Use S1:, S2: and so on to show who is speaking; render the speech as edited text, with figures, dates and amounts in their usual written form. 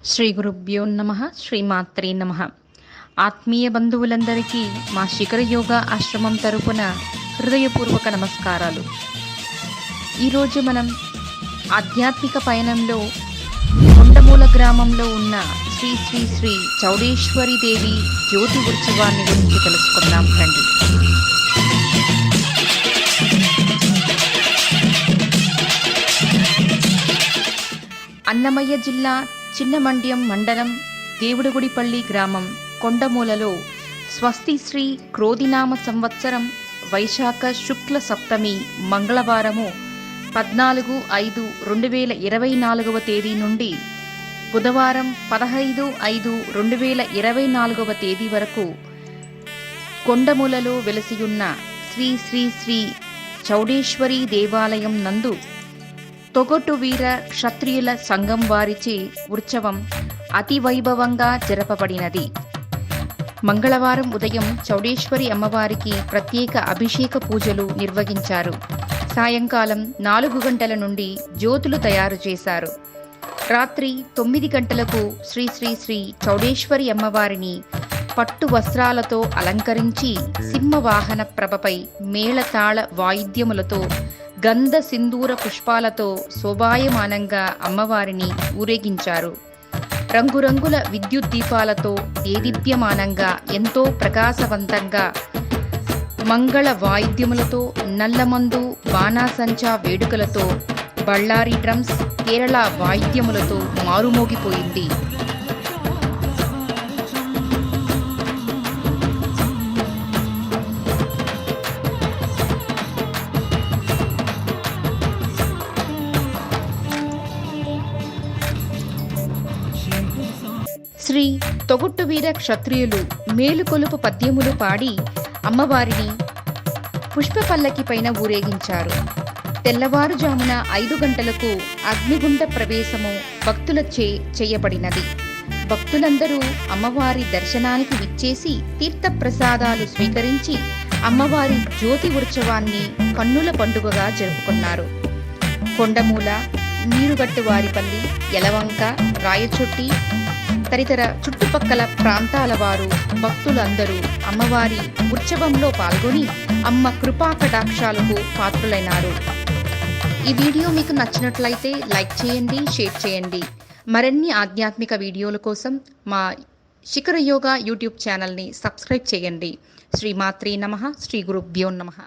S1: శ్రీ గురుభ్యో నమః. శ్రీమాత్రే నమః. ఆత్మీయ బంధువులందరికీ మా శిఖర యోగా ఆశ్రమం తరపున హృదయపూర్వక నమస్కారాలు. ఈరోజు మనం ఆధ్యాత్మిక పయనంలో కొండమూల గ్రామంలో ఉన్న శ్రీ శ్రీ శ్రీ చౌడేశ్వరి దేవి జ్యోతి ఉత్సవాన్ని గురించి తెలుసుకుందాం రండి. అన్నమయ్య జిల్లా చిన్నమండ్యం మండలం దేవుడుగుడిపల్లి గ్రామం కొండమూలలో స్వస్తి శ్రీ క్రోధినామ సంవత్సరం వైశాఖ శుక్ల సప్తమి మంగళవారము 14/5/2024 తేదీ నుండి బుధవారం 15/5/2024 తేదీ వరకు కొండమూలలో వెలసియున్న శ్రీ శ్రీ శ్రీ చౌడేశ్వరి దేవాలయం నందు తొగటు వీర క్షత్రియుల సంఘం వారిచే ఉత్సవం అతి వైభవంగా జరపబడినది. మంగళవారం ఉదయం చౌడేశ్వరి అమ్మవారికి ప్రత్యేక అభిషేక పూజలు నిర్వహించారు. సాయంకాలం 4 గంటల నుండి జ్యోతులు తయారు చేశారు. రాత్రి 9 గంటలకు శ్రీ శ్రీ శ్రీ చౌడేశ్వరి అమ్మవారిని పట్టు వస్త్రాలతో అలంకరించి సింహవాహన ప్రభపై మేళతాళ వాయిద్యములతో గంధ సింధూర పుష్పాలతో శోభాయమానంగా అమ్మవారిని ఊరేగించారు. రంగురంగుల విద్యుత్ దీపాలతో దేదీప్యమానంగా ఎంతో ప్రకాశవంతంగా మంగళ వాయిద్యములతో నల్లమందు బాణాసంచా వేడుకలతో బళ్ళారి డ్రమ్స్ కేరళ వాయిద్యములతో మారుమోగిపోయింది. శ్రీ తొగుట్టు వీర క్షత్రియులు మేలుకొలుపు పద్యములు పాడి అమ్మవారిని పుష్పపల్లకి పైన ఊరేగించారు. తెల్లవారుజామున 5 గంటలకు అగ్నిగుండ ప్రవేశము భక్తులచే చేయబడినది. భక్తులందరూ అమ్మవారి దర్శనానికి విచ్చేసి తీర్థప్రసాదాలు స్వీకరించి అమ్మవారి జ్యోతి ఉత్సవాన్ని కన్నుల పండుగగా జరుపుకున్నారు. కొండమూల, నీరుగట్టువారిపల్లి, యలవంక, రాయచొట్టి తదితర చుట్టుపక్కల ప్రాంతాల వారు భక్తులందరూ అమ్మవారి ఉత్సవంలో పాల్గొని అమ్మ కృపా కటాక్షాలకు పాత్రులైనారు. ఈ వీడియో మీకు నచ్చినట్లయితే లైక్ చేయండి, షేర్ చేయండి. మరిన్ని ఆధ్యాత్మిక వీడియోల కోసం మా శిఖర యోగా యూట్యూబ్ ఛానల్ని సబ్స్క్రైబ్ చేయండి. శ్రీమాత్రే నమః. శ్రీ గురుభ్యో నమః.